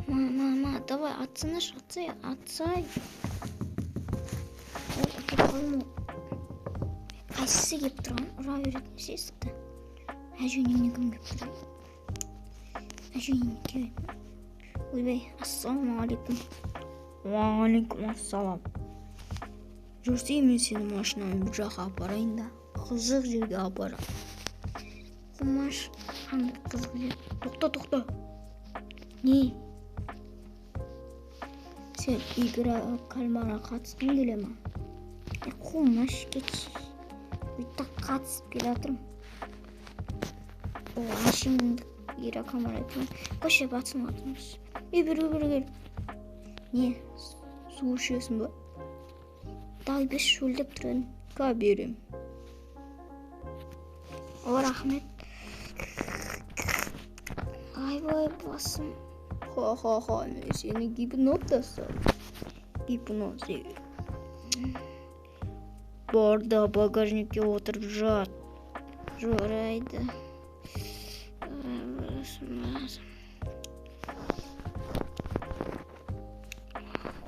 Мама, давай, атсай. Қайсысы кеп тұрған? Ұра беретін сесікті. Әжөнен кім кеп тұрған? Әжөнен кеп. Ойбай, ассалаумағалейкум. Уағалейкум ассалам. Жүрсе мен сені машинаны бір жаққа апарайын да, қызық жерге апарам. Құмаш, қандай қызық жер. Тоқта. Не? Сен игра кальмара қатысқың келе ма? Құмаш, кетші. Бүйтті қатысып келе жатырмын. Ашыңды игра кальмара айтырмын. Қоше батсын атымыз. Бір кел. Не? Су ішесің ба? Дай беш шөлдеп тұрын. Қа берем. О, рахмет. Ай, басым. Ха, мен сені гипнотасам. Гипноз. Барда багажникке отырып жат. Жарайды.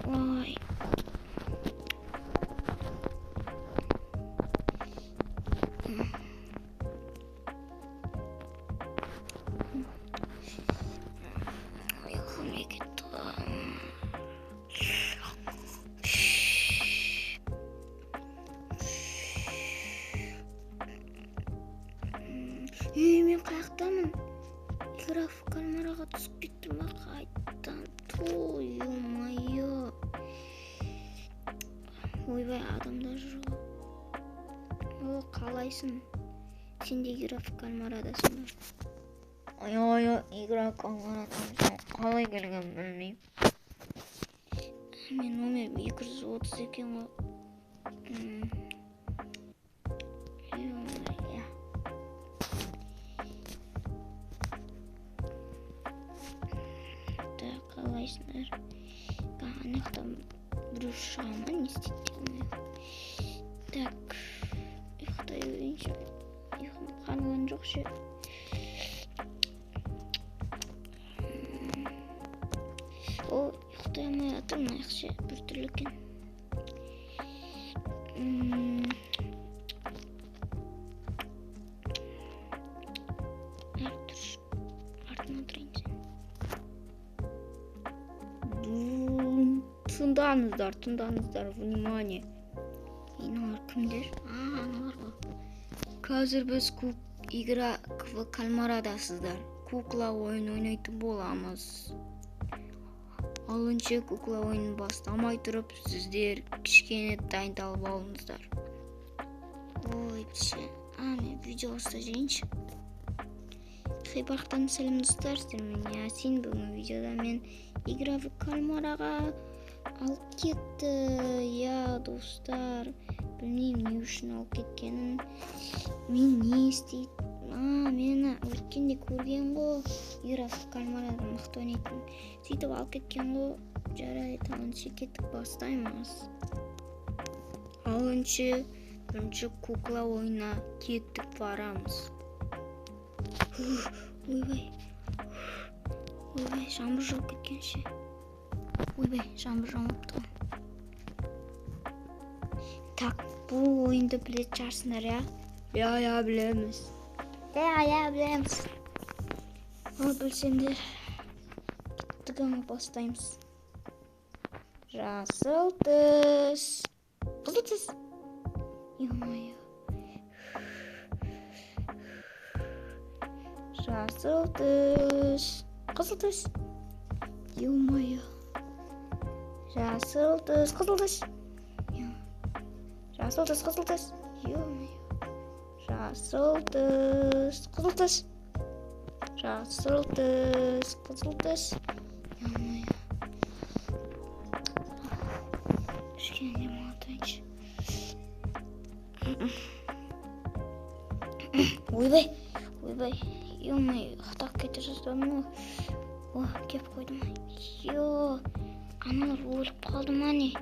Ой. Мен қаяқтамын. Игра кальмараға түсіп кеттім ба қайттан. Ой-ой. Ойбай, адамдар жоқ. О, қалайсың? Сен де игра кальмарадасың ба? Ой, игра кальмарадасың. Қалай келген білмеймін. Мен номер 230 екен ғой. Қалайсыңдар? Анықтан біреу шығама не істейді? Так, ұйықтай өйінші. Ұйықым қанған жоқ ше. О, ұйықтай алмай атырмын аяқшы. Бір түрлі екен. Тыңдаңыздар, внимание. Аналар кімдер? Аналар ғой. Қазір біз игра кальмарадасыздар. Кукла ойын ойнайтын боламыз. Алыншы кукла ойынын бастамай тұрып, сіздер кішкене дайындалып алыңыздар. Ой, бізше. Мен видео ұста жейінші. Хейбарқтан сәлем достар, мен Ясин. Бүгін видеода мен игра кальмараға алып кетті. Я, достар, білмеймін не үшін алып кеткенін. Мен не істейді? Мені өткенде көрген ғой. Игра кальмарада мықты ойнайтын. Сөйтіп алып кеткен ғой. Жарайды, алыншы кеттік бастаймыз. Алыншы бірінші кукла ойына кеттік барамыз. Ойбай, жаңбыр жауып кеткенше. Ойбай, жаңбыр жауыпты. Так, бұл ойынды білет жарсыңдар, я? Я, білеміз. Я, білеміз. Ол білсеңдер, кеттігімі бастаймыз. Жасыл түс. Қызыл түс. Ё-моё. Жасыл түс. Қызыл түс. Ё-моё. Жасыл түс, қызыл түс. Жасыл түс, қызыл түс. Жасыл түс, қызыл түс. Жасыл түс, қызыл түс. Кішкене демалатайыншы. Ойбай. Ё-моё, ақтап кете жаздадым ғой. О, кеп қойдым. Йо, аналар өліп қалды ма не?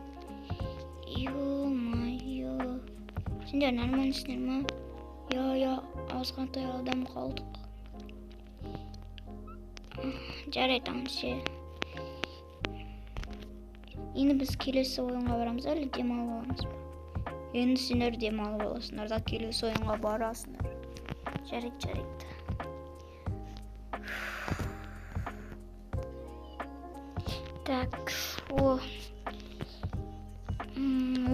Ё-моё. Сендер нормальсыңдар ма? Я, азғантай адам қалдық. Жарайды, аңшы. Енді біз келесі ойынға барамыз әлі демалып аламыз ба? Енді сендер демалып аласыңдар да келесі ойынға барасыңдар. Жарайды. Так,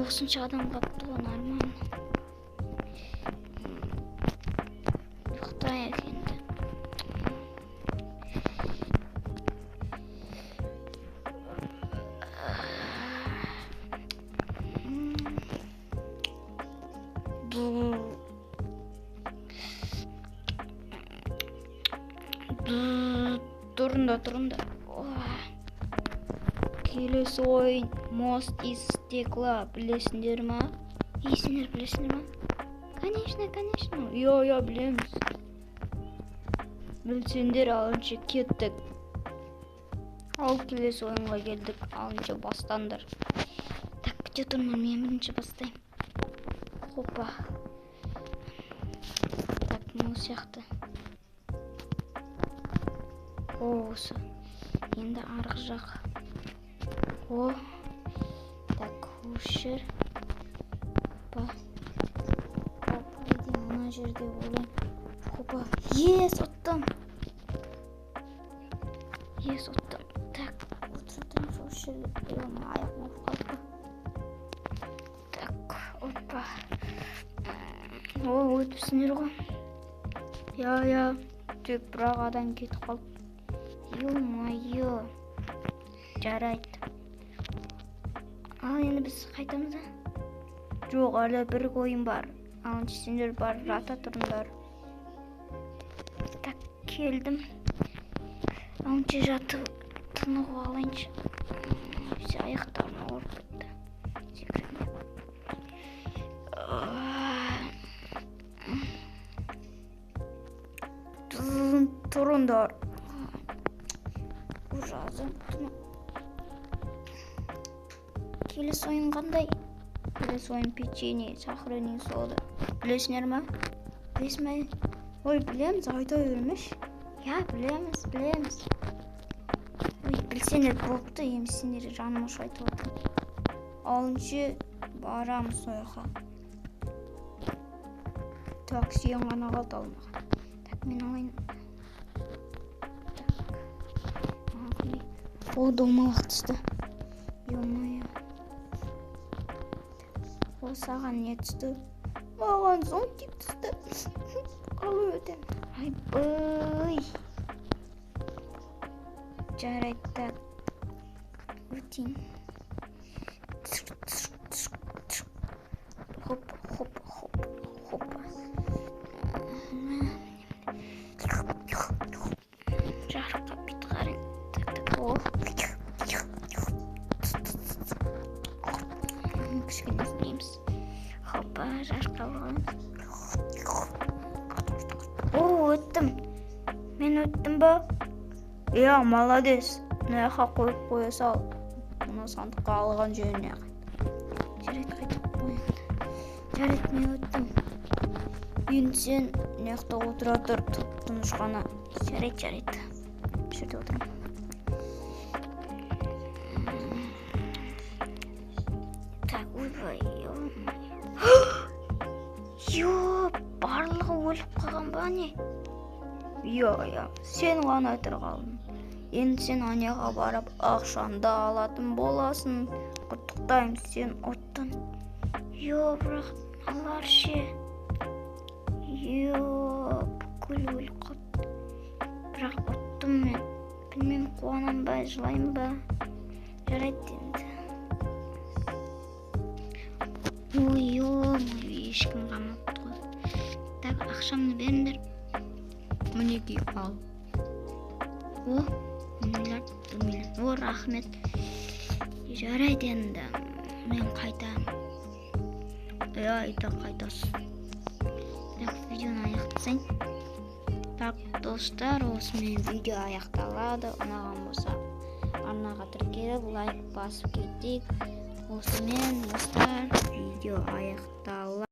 осынша адам қапты ғой, нормально. Ұйықтайық енді. Тұрында. Келесі ойын Мост из стекла, білесіңдер ма? Білесіңдер ма? Конечно. Я білеміз. Білсеңдер, алынша кеттік. Ал келесі ойынға келдік, алынша бастаңдар. Так, күте тұрмын, мен бірінші бастайым. Хопа. Так, бұл сияқты. Осы. Енді арғы жақ. Так, өшір. Хопа. Дейін, мына жерде олайым. Хопа. Оттым. Так, отырдым, өшір. Аяқ болып қалды. Так, опа. Өтіпсіңдер ғой. Я. Тек бірақ адам кетіп қалды. Ё-моё. Жарайды. Ал енді біз қайтамыз да? Жоқ, әлі бір ойын бар. Алынша сендер бар, жата тұрыңдар. Так, келдім. Алынша жатып тынығып алайыншы. Аяқтарым ауырып кетті. Тұрыңдар. Ужасын. Келесі ойын қандай? Келесі ойын печенье, сахарный сода. Білесіңдер ма? Білесің ме? Ой, білеміз, айта бермеш. Я, білеміз. Ой, білсеңдер болыпты, емсіңдер жаныма шайтып отыр. Алынша барамыз ойға. Так, сүйен ғана қалды алмаған. Так, мен алайын. О, домалақ түсті. Ё-моё. О, саған не түсті? Маған зонтик түсті. Қалай өтем? Айбай. Жарайды, так. Өтейін. Хопа. Жарыққа бет қарың. Кішкене іздейміз. Хопа, жарыққа бағамыз. Өттім. Мен өттім ба? Я, молодец. Мына қойып қоя сал. Мұны сандыққа алған жөніне қайт. Жарайды, қайтып қойыңды. Жарайды, мен өттім. Енді сен неқта отыра тұр, тұп-тыныш қана. Жарайды. Жерде отырам. Так, ойбай. Барлығы өліп қалған ба не? Я, сен ғана тұрғалың. Енді сен аняға барып ақшанды алатын боласың. Құттықтайым, сен оттың. Бірақ алар ше. Бүкіл өліп қалды. Бірақ оттым мен. Білмем, қуанам ба, жылайым ба. Жарайды енді. Ешкім қамапты ғой. Так, ақшамды беріңдер. Мінеки ал. Миллиард. Рахмет. Жарайды енді. Мен қайтам. Айта қайтасың. Так, видеоны аяқтасайын. Так, достар, осымен видео аяқталады. Ұнаған болса арнаға тіркеліп, лайк басып кетейік. Осымен достар, видео аяқталады.